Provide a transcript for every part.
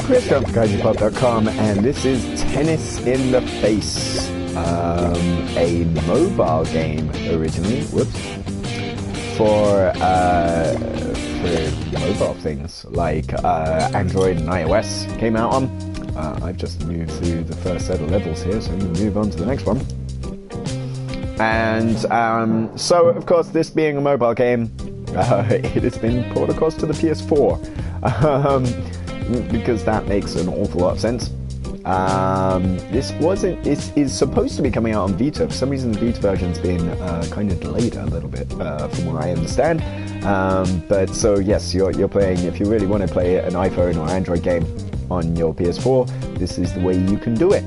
Chris from KaijuPop.com, and this is Tennis in the Face, a mobile game originally, for mobile things like Android and iOS came out on. I've just moved through the first set of levels here, so we can move on to the next one. And so, of course, this being a mobile game, it has been ported across to the PS4, because that makes an awful lot of sense. This is supposed to be coming out on Vita. For some reason, the Vita version's been kind of delayed a little bit, from what I understand. But so yes, you're playing, if you really want to play an iPhone or Android game on your PS4, this is the way you can do it.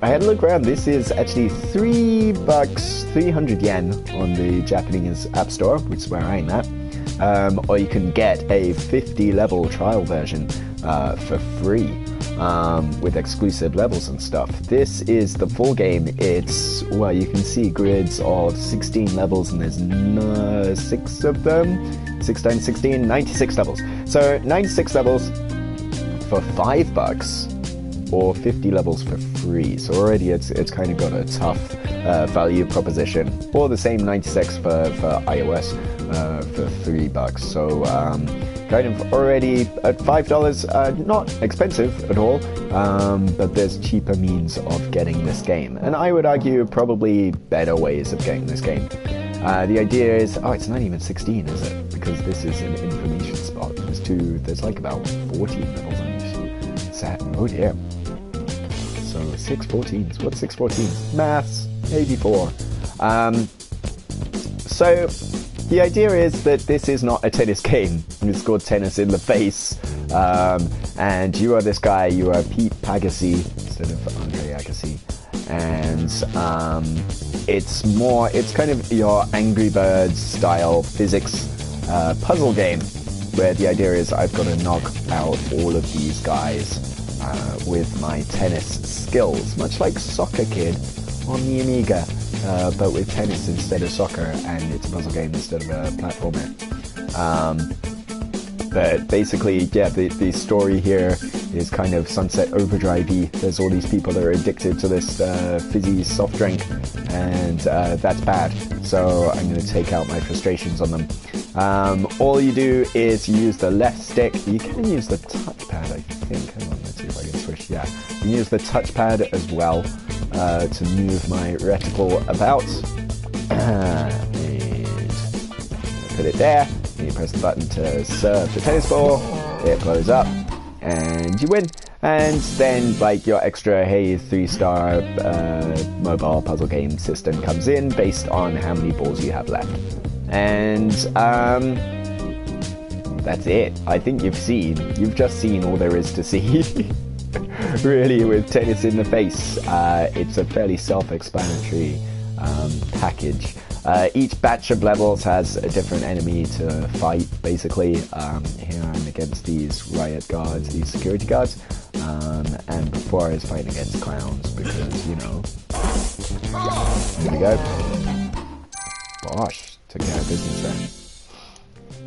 I had a look around. This is actually $3, 300 yen on the Japanese App Store, which is where I'm at. Or you can get a 50-level trial version for free, with exclusive levels and stuff. This is the full game. It's, well, you can see grids of 16 levels, and there's 6 of them. 6 times 16, 96 levels. So 96 levels for $5, or 50 levels for free. So already it's kind of got a tough value proposition. Or the same 96 for iOS for $3. So kind of already at $5, not expensive at all, but there's cheaper means of getting this game. And I would argue probably better ways of getting this game. The idea is, it's not even 16, is it? Because this is an information spot. There's like about 14 levels on each set. Oh dear. So 6 14s. What's 6 14s? Maths, maybe 4. So the idea is that this is not a tennis game. It's called Tennis in the Face. And you are this guy, you are Pete Pagassi instead of Andre Agassi. And it's kind of your Angry Birds style physics puzzle game, where the idea is I've got to knock out all of these guys with my tennis skills, much like Soccer Kid on the Amiga, but with tennis instead of soccer, and it's a puzzle game instead of a platformer. But basically, yeah, the story here is kind of Sunset Overdrive-y. There's all these people that are addicted to this fizzy soft drink, and that's bad. So I'm going to take out my frustrations on them. All you do is you use the left stick. You can use the touchpad, I think. Hang on, let's see if I can switch. Yeah, you can use the touchpad as well to move my reticle about. And put it there. And you press the button to serve the tennis ball. It blows up, and you win. And then, like, your extra 3-star mobile puzzle game system comes in based on how many balls you have left. And that's it. I think you've just seen all there is to see. Really, with Tennis in the Face, it's a fairly self-explanatory package. Each batch of levels has a different enemy to fight, basically. Here I'm against these riot guards, these security guards, and before I was fighting against clowns, because, you know. There we go. Bosh. Took care of business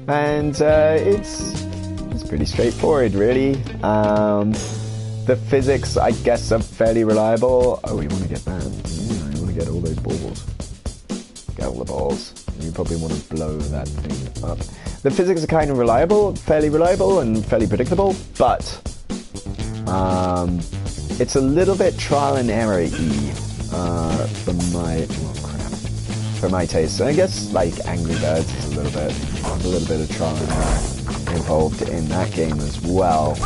there. And it's pretty straightforward, really. The physics, I guess, are fairly reliable. Oh, you want to get that? Yeah, you want to get all those balls. Get all the balls. You probably want to blow that thing up. The physics are kind of fairly reliable and fairly predictable, but it's a little bit trial and error-y for my taste. And I guess, like, Angry Birds is a little bit of trial and error involved in that game as well.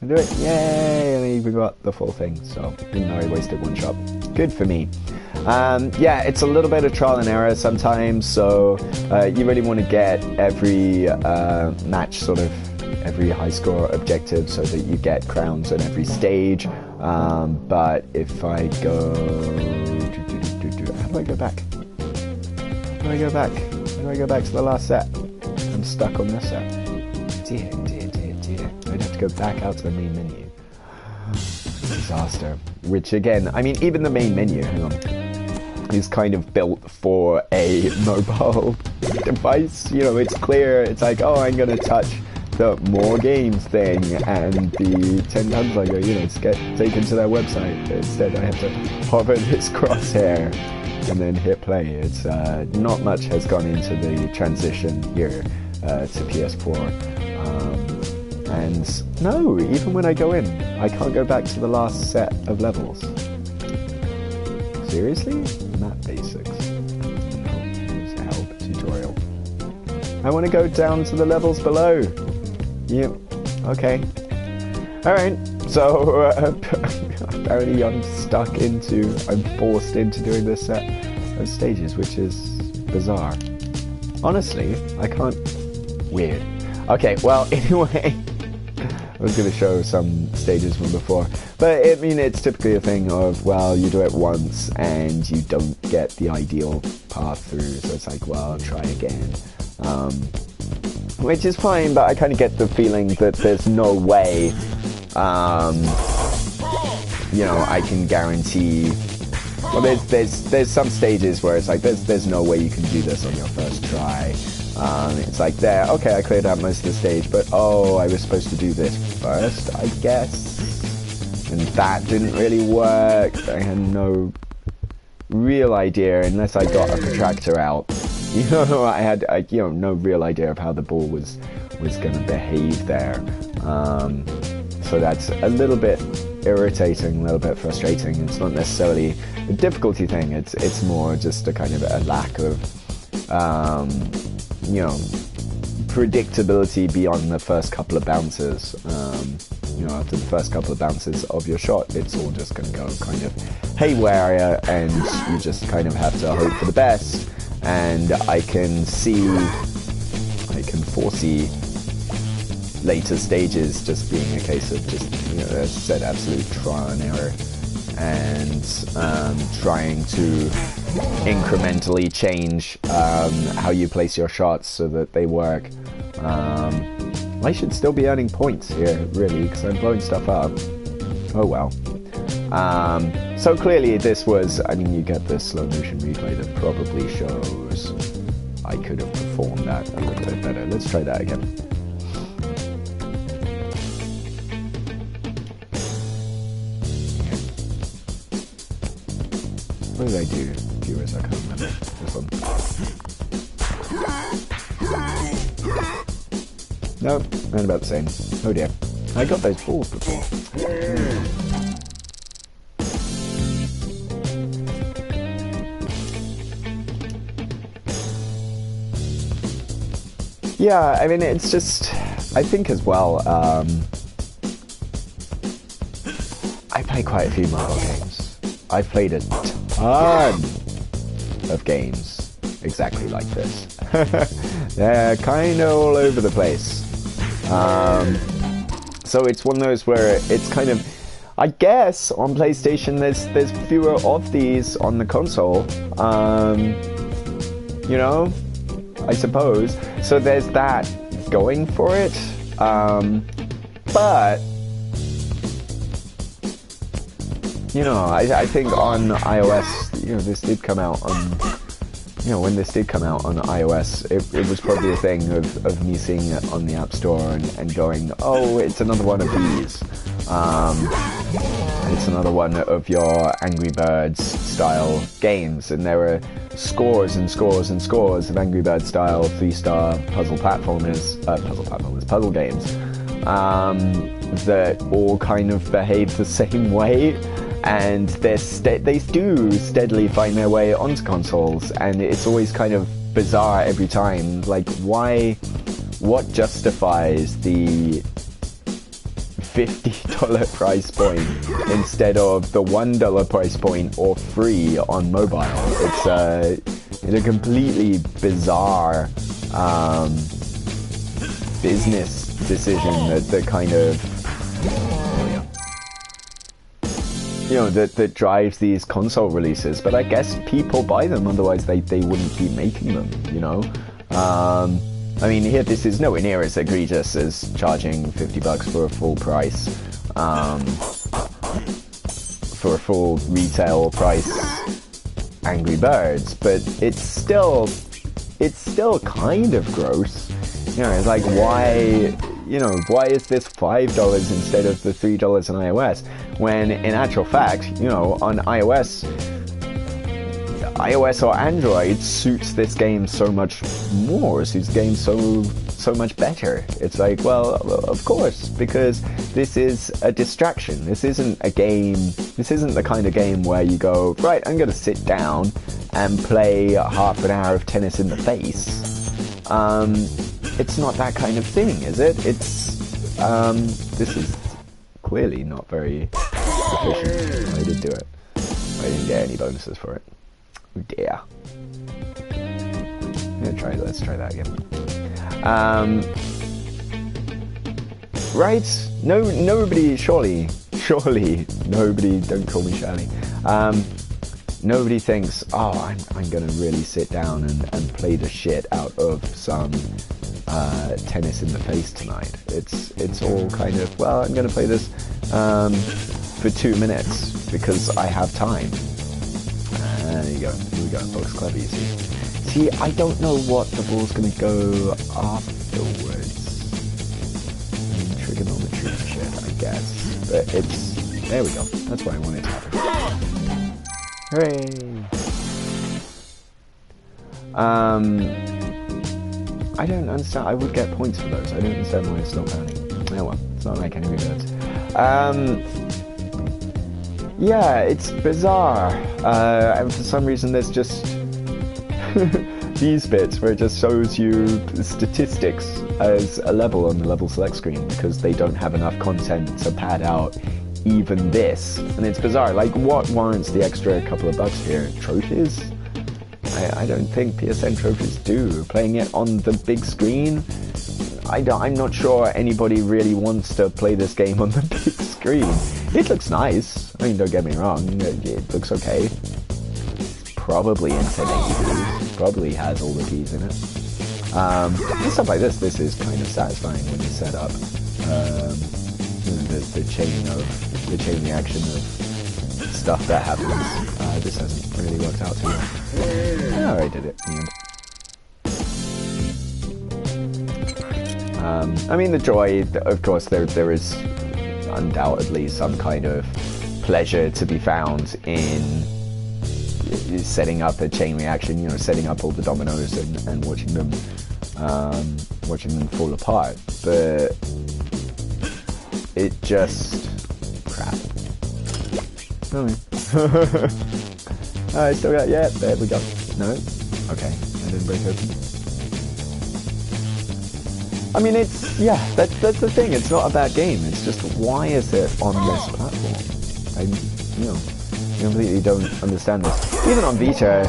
Do it, yay! We got the full thing, so didn't know I wasted one shot. Good for me. Yeah, it's a little bit of trial and error sometimes, so you really want to get every match, sort of every high score objective, so that you get crowns on every stage. But if I go... How do I go back? How do I go back? How do I go back to the last set? I'm stuck on this set. Dear. I'd have to go back out to the main menu. Disaster. Which, again, I mean, even the main menu, hang on. is kind of built for a mobile device. You know, it's clear. It's like, oh, I'm gonna touch the more games thing, and the 10 times I go, you know, to get taken to their website. Instead, I have to hover this crosshair and then hit play. It's not much has gone into the transition here to PS4. And no, even when I go in, I can't go back to the last set of levels. Seriously? Map basics. No, it's a help tutorial. I want to go down to the levels below. You okay? Alright, so apparently I'm forced into doing this set of stages, which is bizarre. Honestly, I can't... Weird. Okay, well, anyway, I was going to show some stages from before, but I mean, it's typically a thing of, well, you do it once and you don't get the ideal path through, so it's like, well, try again. Which is fine, but I kind of get the feeling that there's no way, you know, I can guarantee. Well, there's some stages where it's like there's no way you can do this on your first try. It's like there, okay, I cleared out most of the stage, but oh, I was supposed to do this first, I guess, and that didn't really work. I had no real idea, unless I got a protractor out. You know, I had you know, no real idea of how the ball was going to behave there. So that's a little bit irritating, a little bit frustrating. It's not necessarily a difficulty thing. It's more just a kind of a lack of you know, predictability beyond the first couple of bounces. You know, after the first couple of bounces of your shot, it's all just going to go kind of haywire, and you just kind of have to hope for the best. And I can foresee later stages just being a case of just, you know, as I said, absolute trial and error, and trying to incrementally change how you place your shots so that they work. I should still be earning points here, really, because I'm blowing stuff up. Oh well. So clearly this was, I mean, you get this slow motion replay that probably shows I could have performed that a little bit better. Let's try that again. What did I do, viewers? I can't remember. This one. Nope, around about the same. Oh dear. I got those balls before. Yeah, I mean, it's just, I think as well, I play quite a few mobile games. I've played a ton of games exactly like this. They're kind of all over the place. So it's one of those where it's kind of, I guess on PlayStation there's fewer of these on the console. You know, I suppose. So there's that going for it. But you know, I think on iOS, you know, this did come out on, you know, when this did come out on iOS, it was probably a thing of me seeing it on the App Store and going, oh, it's another one of these. It's another one of your Angry Birds style games, and there were scores and scores and scores of Angry Birds style 3-star puzzle games that all kind of behave the same way. And they do steadily find their way onto consoles, and it's always kind of bizarre every time. Like, what justifies the $50 price point instead of the $1 price point or free on mobile? It's a completely bizarre business decision that kind of, you know, that drives these console releases. But I guess people buy them, otherwise they wouldn't keep making them, you know. I mean, here, this is nowhere near as egregious as charging $50 for a full price, for a full retail price Angry Birds, but it's still kind of gross. You know, it's like, why is this $5 instead of the $3 on iOS? When in actual fact, you know, on iOS or Android suits this game so much more, suits the game so much better. It's like, well, of course, because this is a distraction. This isn't a game, this isn't the kind of game where you go, right, I'm going to sit down and play half an hour of tennis in the face. It's not that kind of thing, is it? This is clearly not very efficient. I did do it. I didn't get any bonuses for it. Oh dear. Let's try that again. Right? Nobody, surely, nobody, don't call me Shirley. Nobody thinks, oh, I'm gonna really sit down and play the shit out of some tennis in the face tonight. It's all kind of, well, I'm gonna play this for 2 minutes because I have time. There you go. Here we go. Box clever, you see. See, I don't know what the ball's gonna go afterwards. I mean, trigonometry and shit, I guess. But it's, there we go. That's what I wanted to happen. Hooray! I don't understand. I would get points for those. I don't understand why it's not counting. Oh well, it's not like Angry Birds. Yeah, it's bizarre. And for some reason there's just these bits where it just shows you statistics as a level on the level select screen because they don't have enough content to pad out even this. And it's bizarre. Like, what warrants the extra couple of bucks here? Trophies? I don't think PSN trophies do. Playing it on the big screen? I'm not sure anybody really wants to play this game on the big screen. It looks nice. I mean, don't get me wrong. It looks okay. It's probably in 1080p. Probably has all the keys in it. And stuff like this is kind of satisfying when you set up the chain reaction of stuff that happens. This hasn't really worked out too well. Oh, I did it in the end. I mean, the joy, of course, there is undoubtedly some kind of pleasure to be found in setting up a chain reaction, you know, setting up all the dominoes and watching them fall apart. But it just crap. I still got, yeah, there we go. No, okay, I didn't break open. I mean, it's, yeah, that's the thing. It's not a bad game. It's just, why is it on this platform? I completely don't understand this. Even on Vita,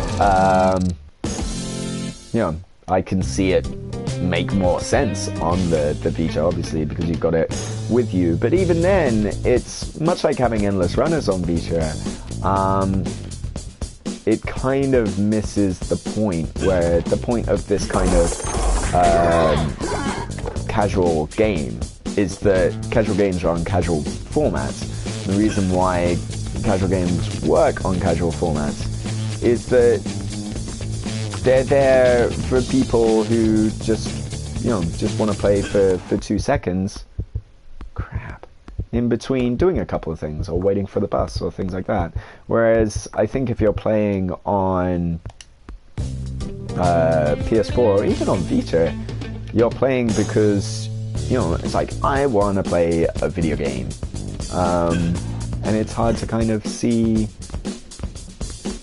I can see it make more sense on the Vita, obviously, because you've got it with you. But even then, it's much like having endless runners on Vita. It kind of misses the point, where the point of this kind of casual game is that casual games are on casual formats. The reason why casual games work on casual formats is that they're there for people who just want to play for 2 seconds. Crap. In between doing a couple of things or waiting for the bus or things like that. Whereas I think if you're playing on PS4 or even on Vita, you're playing because, it's like, I want to play a video game. And it's hard to kind of see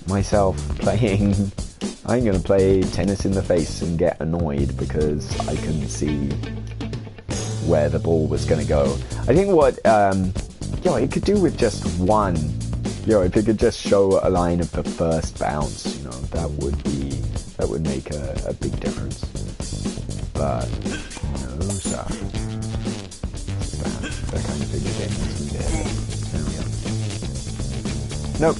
myself playing, I'm going to play tennis in the face and get annoyed because I can see where the ball was going to go. I think what, it could do with just one, if it could just show a line of the first bounce, that would make a big difference. But, no, sir. That kind of video game makes me dead. There we go. Nope.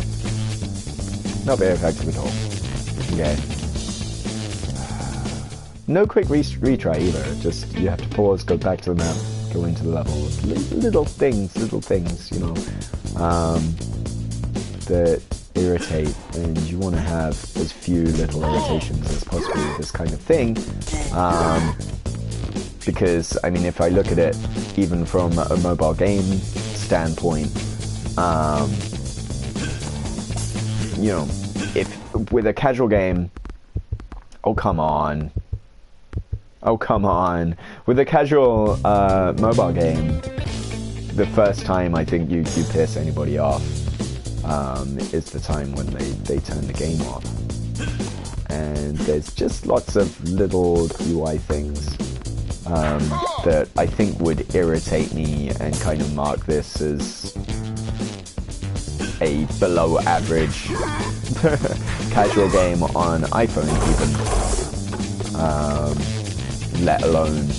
Not very effective at all. Okay. No quick retry either. Just, you have to pause, go back to the map, go into the level. Little things, that irritate, and you want to have as few little irritations as possible with this kind of thing. Because, I mean, if I look at it even from a mobile game standpoint, you know, if with a casual game, oh come on, with a casual mobile game, the first time I think you piss anybody off is the time when they turn the game off. And there's just lots of little UI things that I think would irritate me and kind of mark this as a below average casual game on iPhone even, let alone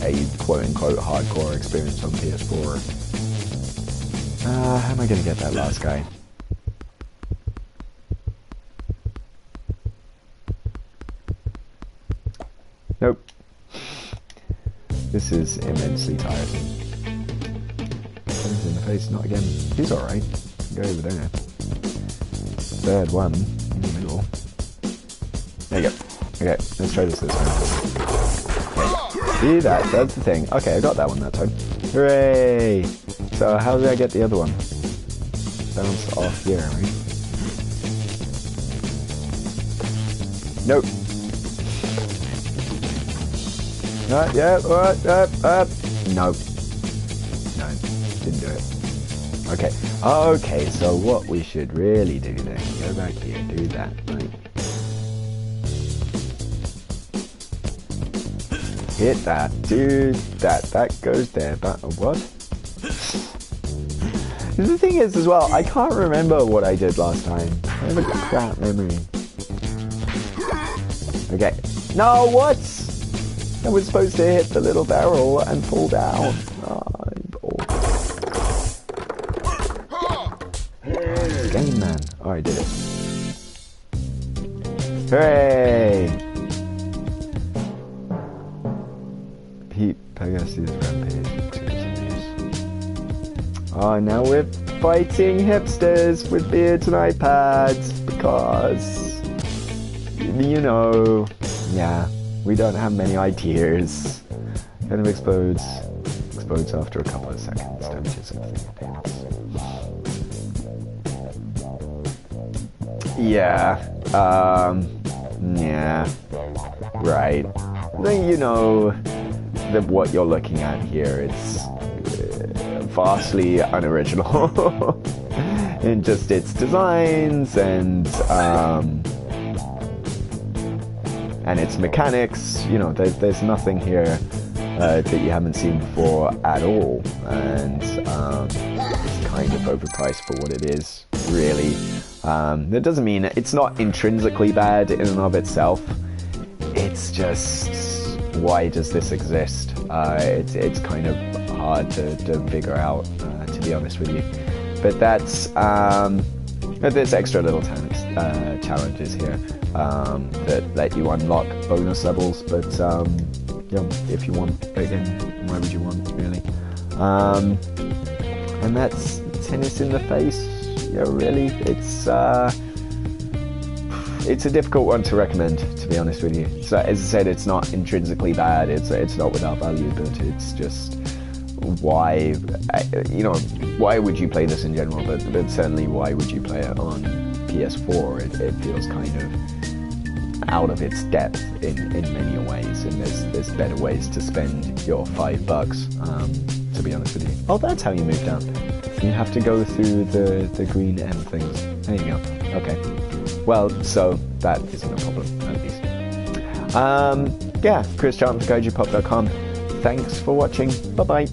a quote-unquote hardcore experience on PS4. How am I gonna get that last guy? Nope. This is immensely tiresome. He's in the face, not again. He's alright. Go over there. Third one, in the middle. There you go. Okay, let's try this time. Okay. See that? That's the thing. Okay, I got that one that time. Hooray! So how did I get the other one? Bounced off here, right? Nope. Yeah, nope. No, didn't do it. Okay. Okay, so what we should really do then, go back here, do that, right? Hit that, do that, that goes there, but what? The thing is as well, I can't remember what I did last time. I have a crap memory. Okay. No, what? I was supposed to hit the little barrel and fall down. Game man. Oh, I did it. Hooray! Pete Pegasus Rampage. Oh, now we're fighting hipsters with beards and iPads because, you know, yeah. We don't have many ideas. Kind of explodes after a couple of seconds. Damages everything. Yeah. Yeah. Right. You know that what you're looking at here. It's vastly unoriginal in just its designs and its mechanics. You know, there's nothing here that you haven't seen before at all, and it's kind of overpriced for what it is, really. That doesn't mean it's not intrinsically bad in and of itself. It's just, why does this exist? It's kind of hard to figure out, to be honest with you. But that's there's extra little challenges here that let you unlock bonus levels, but you know, if you want, again, why would you want, really? And that's tennis in the face. Yeah, really, it's a difficult one to recommend, to be honest with you. So, as I said, it's not intrinsically bad. It's not without value, but it's just why, you know, why would you play this in general? But certainly, why would you play it on PS4? It feels kind of out of its depth in many ways, and there's better ways to spend your $5. To be honest with you. Oh, that's how you move down. You have to go through the green M things. There you go. Okay. Well, so that isn't a problem, at least. Yeah, Chris Charlton for GaijuPop.com. Thanks for watching. Bye-bye.